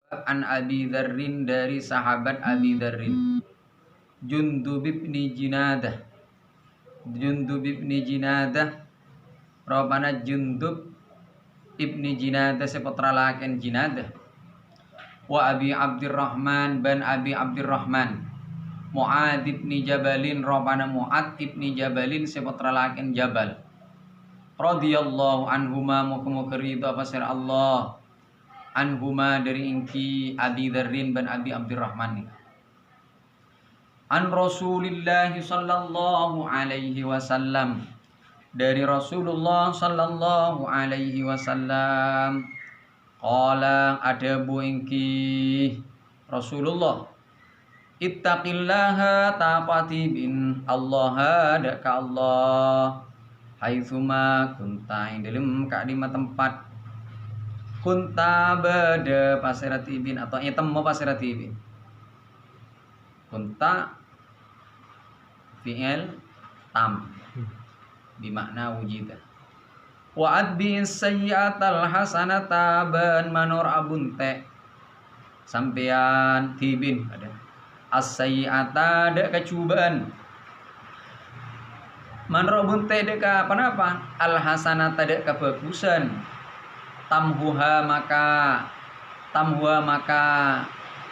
An Abi Dzarrin dari sahabat Abi Dzarrin. Jundub bin Jinadah. Jundub bin Jinadah. Robana Jundub ibni Jinadah seputra laken Jinadah. Wa Abi Abdurrahman ban Abi Abdurrahman. Mu'ad ibni Jabalin robana Mu'ad ibni Jabalin seputra laken Jabal. Radhiyallahu anhuma muka ridha pasir Allah. Anhuma dari ingki Abi Dzarrin ban Abi Abdurrahman. An Rasulillah sallallahu alaihi wasallam, dari Rasulullah sallallahu alaihi wasallam, qala ada buingki Rasulullah, ittaqillaha taqati bin Allah daka Allah haitsuma kunta ing dalem kadima tempat kunta bada pasiratibin atau temu pasiratibin. Kunta fi'il tam bimakna wujida. Wa adbi sayyi'atal hasanata ban manur abunte sampean tibin ada as-sayyi'ata ada kecubaan manur abunte deka apa al hasanata ada kebagusan tamhuha maka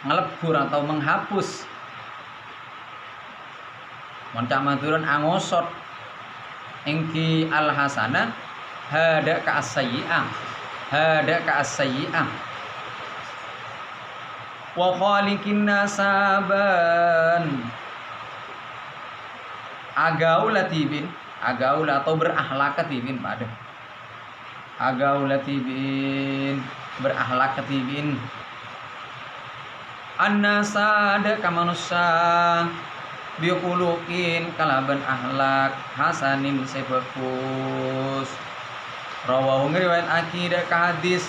ngelebur atau menghapus moncak maturun angosot engki al hasanah hada ka as-sayyi'ah wa khaliqin nasaban agaulatibin atau berakhlakatibin pada agaulatibin berakhlakatibin annasa ada ka manusia biquluqin kalaban ahlak hasanin sebagus. Rawahu ngriwayat akidah ka hadis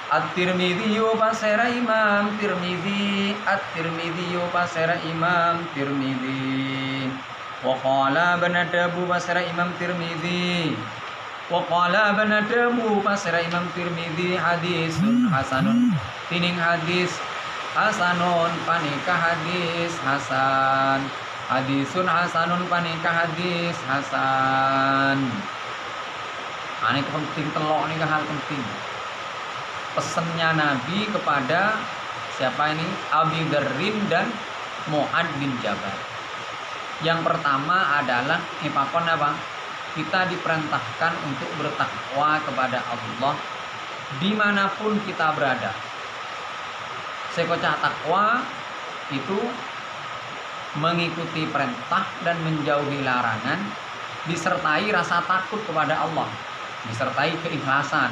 At-Tirmidzi pasera Imam Tirmidzi pasera Imam Tirmidzi wa qala banadabu pasera Imam Tirmidzi pasera Imam Tirmidzi hadisun hasanun tining hadis hasanun panika hadis hasan hadisun hasanun panika hadis hasan. Ini penting telok ini hal penting. Pesannya Nabi kepada siapa ini? Abi Dzarrin dan Mu'ad bin Jabal. Yang pertama adalah ipakon apa? Kita diperintahkan untuk bertakwa kepada Allah dimanapun kita berada. Sekocah takwa itu mengikuti perintah dan menjauhi larangan, disertai rasa takut kepada Allah, disertai keikhlasan.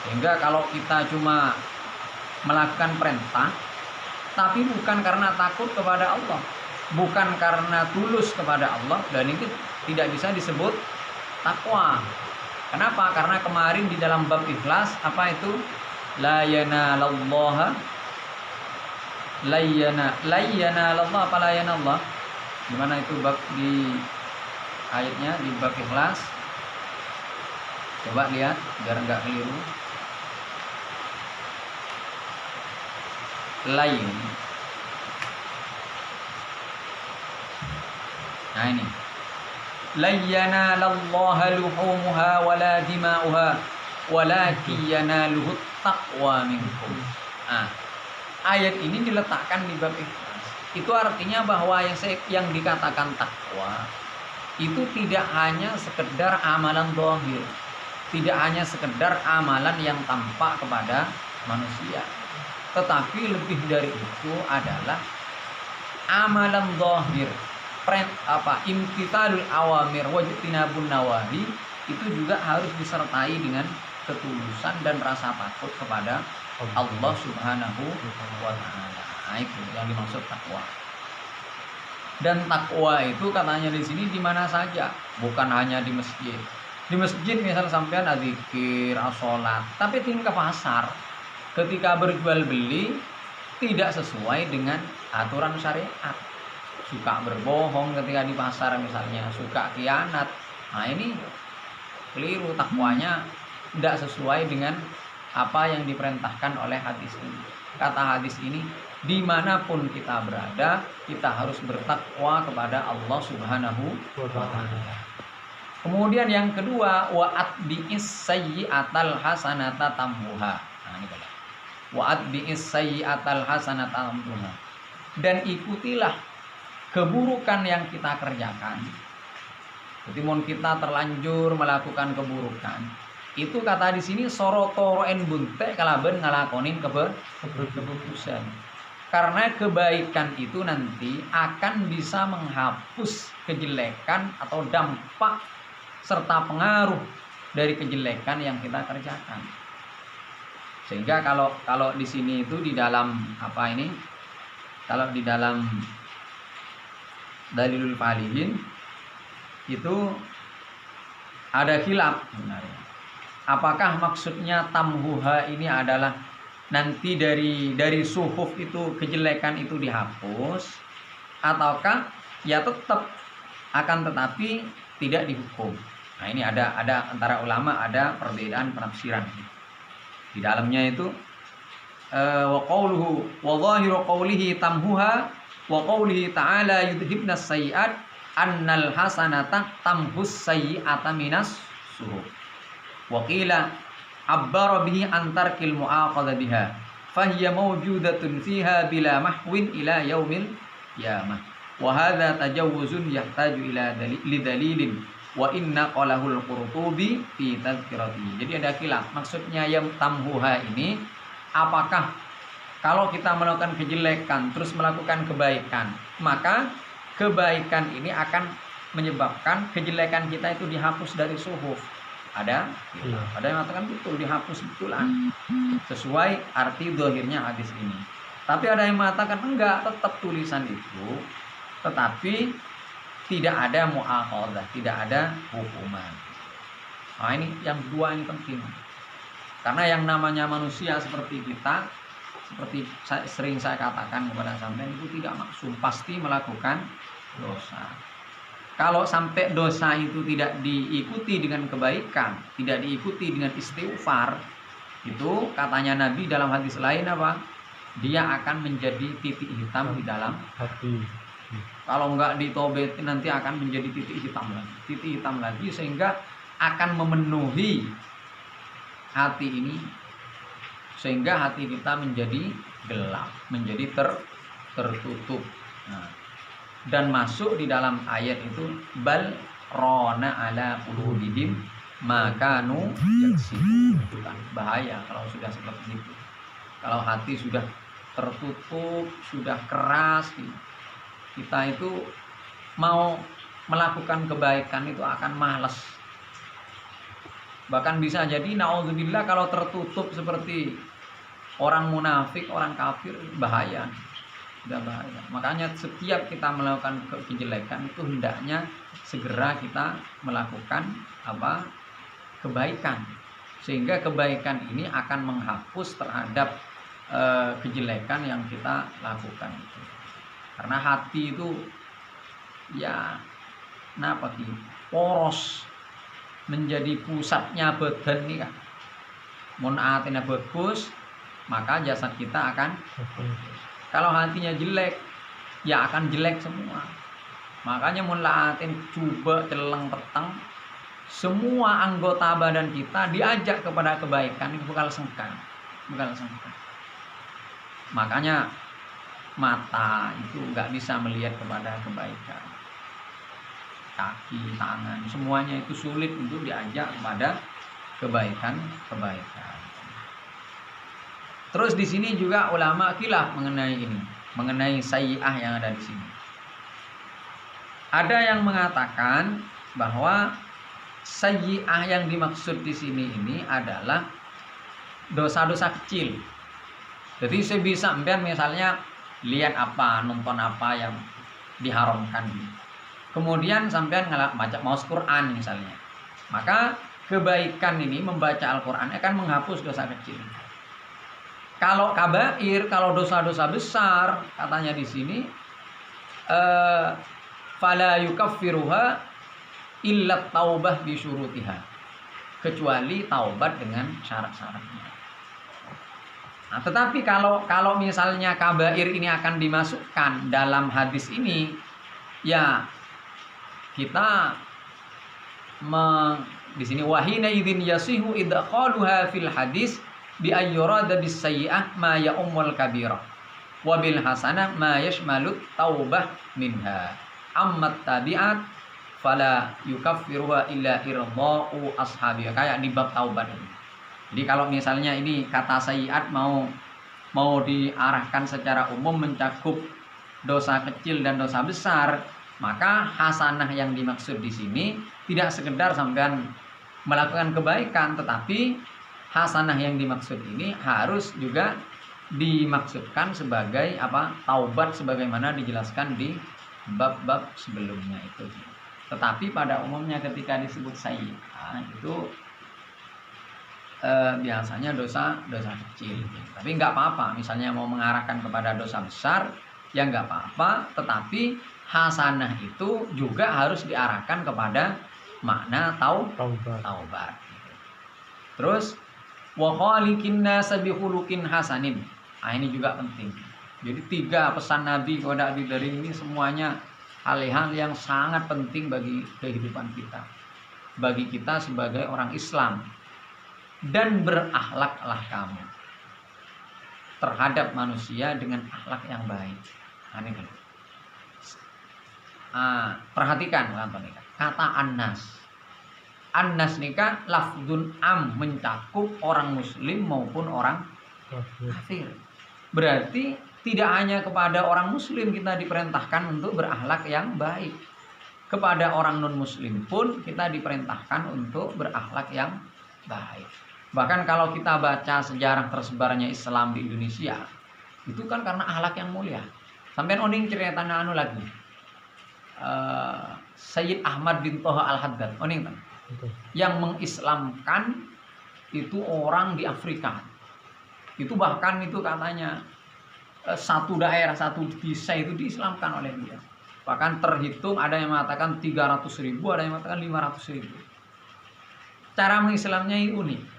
Sehingga kalau kita cuma melakukan perintah tapi bukan karena takut kepada Allah, bukan karena tulus kepada Allah, dan itu tidak bisa disebut takwa. Kenapa? Karena kemarin di dalam bab ikhlas apa itu? La yanalallaha Allah apa layana Allah? Gimana itu bab di ayatnya di bab ikhlas? Coba lihat biar enggak keliru. Lain. Nah ini. Layana lallaha luhumuha wala dima'uha walakin yanaluhu taqwa minkum. Ayat ini diletakkan di bab ikhlas. Itu artinya bahwa yang dikatakan takwa itu tidak hanya sekedar amalan zahir, tidak hanya sekedar amalan yang tampak kepada manusia, tetapi lebih dari itu adalah amalan zahir, imtithalul awamir wajtinabun nawahi, itu juga harus disertai dengan ketulusan dan rasa takut kepada Allah Subhanahu wa ta'ala. Nah, itu yang dimaksud takwa. Dan takwa itu katanya di sini di mana saja, bukan hanya di masjid. Di masjid misal sampean zikir, salat, tapi tinggal ke pasar. Ketika berjual beli tidak sesuai dengan aturan syariat. Suka berbohong ketika di pasar misalnya, suka khianat. Nah, ini keliru, takwanya tidak sesuai dengan apa yang diperintahkan oleh hadis ini. kata hadis ini, dimanapun kita berada, kita harus bertakwa kepada Allah Subhanahu wa Ta'ala. Kemudian yang kedua, wa atbi'is sayyi'atal hasanata tamhuha. Nah, ini kalau wa atbi'is sayyi'atal hasanata tamhuha. Dan ikutilah keburukan yang kita kerjakan. Jadi mun kita terlanjur melakukan keburukan, itu kata di sini sorotoroen bunte kalaben ngalakonin keburukan. Karena kebaikan itu nanti akan bisa menghapus kejelekan atau dampak serta pengaruh dari kejelekan yang kita kerjakan. Sehingga kalau di sini itu di dalam apa ini? Kalau di dalam Dalilul Falihin itu ada khilaf sebenarnya. Apakah maksudnya tamhuha ini adalah nanti dari suhuf itu kejelekan itu dihapus, ataukah ya tetap akan tetapi tidak dihukum. Nah, ini ada antara ulama ada perbedaan penafsiran. Di dalamnya itu wa qauluhu wa zahiru qawlihi tamhuha wa qawlihi ta'ala yudhibnas sayyi'at annal hasanata tamhus sayyi'ata minas suhuf. Wa qila abbara bihi antarkil mu'aqadha biha fahiya mawjudatun fiha bila mahwin ila yaumil qiyamah wa hadha tajawuzun yahtaju ila dalilin wa inna qalahul qurtubi fi tadhkirati. Jadi ada khilaf maksudnya yang tamhuha ini, apakah kalau kita melakukan kejelekan terus melakukan kebaikan, maka kebaikan ini akan menyebabkan kejelekan kita itu dihapus dari suhuf. Ada yang mengatakan betul dihapus betulan sesuai arti zahirnya hadis ini. Tapi ada yang mengatakan enggak, tetap tulisan itu, tetapi tidak ada mu'aqadah, tidak ada hukuman. Nah, ini yang dua ini penting. Karena yang namanya manusia seperti kita, seperti sering saya katakan kepada sampean, itu tidak maksum, pasti melakukan dosa. Kalau sampai dosa itu tidak diikuti dengan kebaikan, tidak diikuti dengan istighfar, itu katanya Nabi dalam hadis lain apa? Dia akan menjadi titik hitam di dalam hati. Kalau enggak ditobatin nanti akan menjadi titik hitam lagi, sehingga akan memenuhi hati ini, sehingga hati kita menjadi gelap, menjadi tertutup. Nah, dan masuk di dalam ayat itu bal rona ala qulubihim makanu yaksibun. Bahaya kalau sudah seperti itu. Kalau hati sudah tertutup, sudah keras, kita itu mau melakukan kebaikan itu akan malas. Bahkan bisa jadi naudzubillah kalau tertutup seperti orang munafik, orang kafir, bahaya. Sudah bahaya. Makanya setiap kita melakukan kejelekan itu hendaknya segera kita melakukan kebaikan, sehingga kebaikan ini akan menghapus terhadap kejelekan yang kita lakukan itu. Karena hati itu ya poros, menjadi pusatnya badan nih kan. Mun hatinya bagus, maka jasad kita akan kalau hatinya jelek, ya akan jelek semua. Makanya mulaatin coba celeng peteng, semua anggota badan kita diajak kepada kebaikan itu bakal sengkan. Makanya mata itu nggak bisa melihat kepada kebaikan. Kaki, tangan, semuanya itu sulit untuk diajak kepada kebaikan. Terus di sini juga ulama khilaf mengenai ini, mengenai sayyi'ah yang ada di sini. Ada yang mengatakan bahwa sayyi'ah yang dimaksud di sini ini adalah dosa-dosa kecil. Jadi saya bisa misalnya lihat apa, nonton apa yang diharamkan, kemudian sampean baca maus Quran misalnya, maka kebaikan ini membaca Al-Quran akan menghapus dosa kecil. Kalau kabair, kalau dosa-dosa besar, katanya di sini, fala yukaffiruha illa taubah bi syurutiha, kecuali taubat dengan syarat-syaratnya. Nah, tetapi kalau misalnya kabair ini akan dimasukkan dalam hadis ini, ya kita di sini wahina idzin yasihu idkhaluha fil hadis bi ayyurada bis sayyi'ah ma ya ummul kabira wa bil hasanah ma yashmalut taubah minha ammat tabi'at fala yukaffiruha illa irda'u ashabi, kayak di bab taubat ini. Jadi kalau misalnya ini kata sayyi'at mau diarahkan secara umum mencakup dosa kecil dan dosa besar, maka hasanah yang dimaksud di sini tidak sekedar sampean melakukan kebaikan, tetapi hasanah yang dimaksud ini harus juga dimaksudkan sebagai apa? Taubat, sebagaimana dijelaskan di bab-bab sebelumnya itu. Tetapi pada umumnya ketika disebut sayyi'ah itu biasanya dosa kecil. Tapi nggak apa-apa, misalnya mau mengarahkan kepada dosa besar, ya nggak apa-apa. Tetapi hasanah itu juga harus diarahkan kepada makna taubat. Terus wa khaliqin nas bi khuluqin hasanin. Nah, ini juga penting. Jadi 3 pesan Nabi kepada Abi Darin ini semuanya hal-hal yang sangat penting bagi kehidupan kita, bagi kita sebagai orang Islam. Dan berakhlaklah kamu terhadap manusia dengan akhlak yang baik. Ini kan. Perhatikan kata annas. Annas nikah lafdun am, mencakup orang muslim maupun orang kafir. Berarti tidak hanya kepada orang muslim kita diperintahkan untuk berakhlak yang baik. Kepada orang non muslim pun kita diperintahkan untuk berakhlak yang baik. Bahkan kalau kita baca sejarah tersebarnya Islam di Indonesia, itu kan karena akhlak yang mulia. Sampai oning cerita anu lagi. Sayyid Ahmad bin Toha Al-Haddad, oning kan? Yang mengislamkan itu orang di Afrika. Itu bahkan itu katanya satu daerah, satu desa itu diislamkan oleh dia. Bahkan terhitung ada yang mengatakan 300.000, ada yang mengatakan 500.000. Cara mengislamnya itu unik.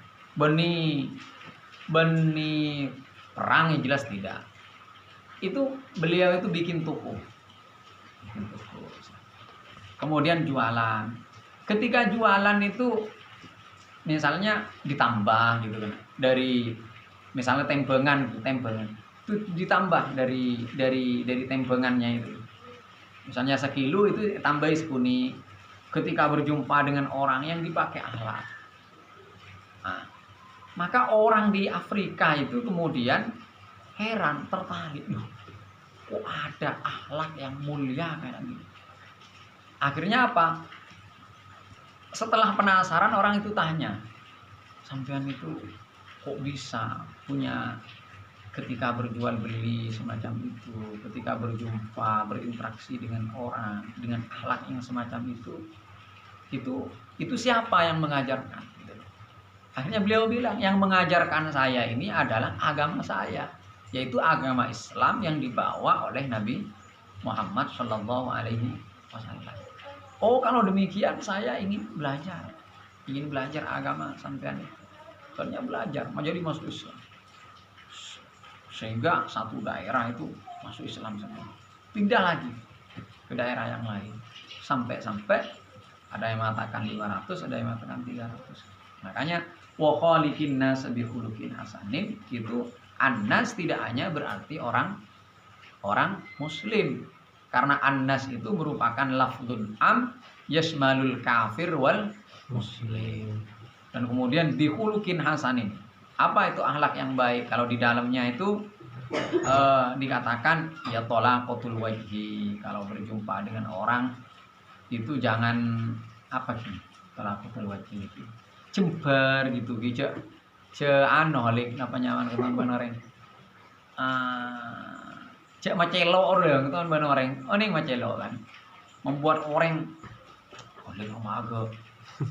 Benih perang ya jelas tidak. Itu beliau itu bikin toko. Kemudian jualan. Ketika jualan itu misalnya ditambah gitu kan. Dari misalnya tembengan itu ditambah dari tembengannya itu. Misalnya 1 kilo itu tambahi sekuni. Ketika berjumpa dengan orang yang dipakai akhlak. Nah, maka orang di Afrika itu kemudian heran, tertarik, loh, kok ada akhlak yang mulia kayak gini. Akhirnya apa? Setelah penasaran orang itu tanya, sampean itu kok bisa punya ketika berjual beli semacam itu, ketika berjumpa berinteraksi dengan orang dengan akhlak yang semacam itu siapa yang mengajarkan? Akhirnya beliau bilang, yang mengajarkan saya ini adalah agama saya, yaitu agama Islam yang dibawa oleh Nabi Muhammad Shallallahu Alaihi Wasallam. Oh, kalau demikian saya ingin belajar agama sampean itu. Akhirnya belajar, menjadi masuk Islam. Sehingga satu daerah itu masuk Islam semua. Pindah lagi ke daerah yang lain. Sampai ada yang mengatakan 500, ada yang mengatakan 300. Makanya wa khaliqin nas bi khuluqin hasanin, itu annas tidak hanya berarti orang muslim, karena annas itu merupakan lafdzun am yasmalul kafir wal muslim. Dan kemudian bi khuluqin hasanin, apa itu akhlak yang baik? Kalau di dalamnya itu dikatakan ya talaqatul wajhi, kalau berjumpa dengan orang itu jangan apa sih talaqatul wajhi itu jembar gitu halik apa nyaman keton orang cek macelo orang keton orang ning macelo kan membuat orang oleh omaga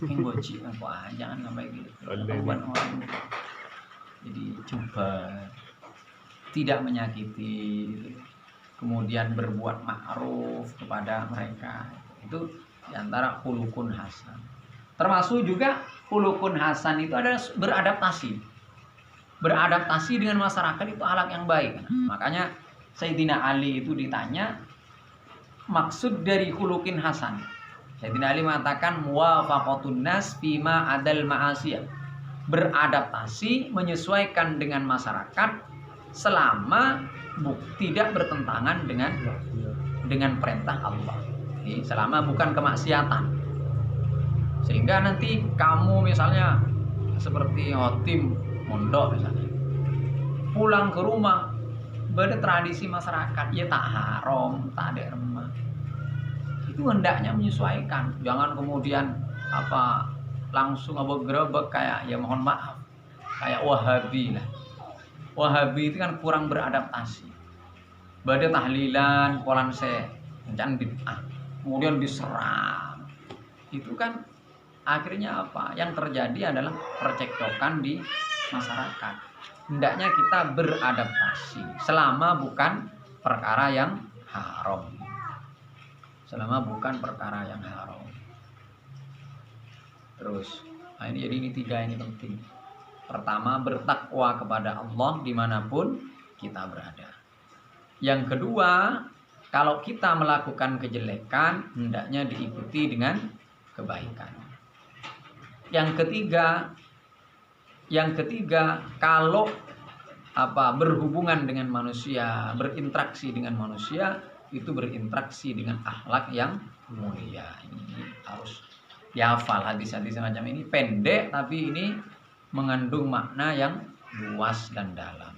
king boci apa jangan sampai gitu membuat orang jadi jembar, tidak menyakiti, kemudian berbuat ma'ruf kepada mereka. Itu diantara khuluqun hasan. Termasuk juga khuluqun hasan itu adalah beradaptasi. Beradaptasi dengan masyarakat itu akhlak yang baik. Makanya Sayyidina Ali itu ditanya maksud dari khuluqin hasan. Sayyidina Ali mengatakan muwafaqatun nas fima adal ma'asiyah. Beradaptasi, menyesuaikan dengan masyarakat selama tidak bertentangan dengan perintah Allah. Jadi, selama bukan kemaksiatan. Sehingga nanti kamu misalnya seperti hotim mondok misalnya, pulang ke rumah tradisi masyarakat ya tak haram, tak ada remah. Itu hendaknya menyesuaikan, jangan kemudian langsung grebek kayak ya mohon maaf kayak Wahabi lah. Wahabi itu kan kurang beradaptasi. Badai tahlilan, polanse, jangan bid'ah, kemudian diserang. Itu kan akhirnya apa? Yang terjadi adalah percekcokan di masyarakat. Hendaknya kita beradaptasi selama bukan perkara yang haram. Selama bukan perkara yang haram. Terus, jadi ini 3 ini penting. Pertama, bertakwa kepada Allah dimanapun kita berada. Yang kedua, kalau kita melakukan kejelekan, hendaknya diikuti dengan kebaikan. Yang ketiga, kalau berhubungan dengan manusia, berinteraksi dengan manusia, itu berinteraksi dengan akhlak yang mulia. Ini harus dihafal hadis-hadis semacam ini, pendek tapi ini mengandung makna yang luas dan dalam.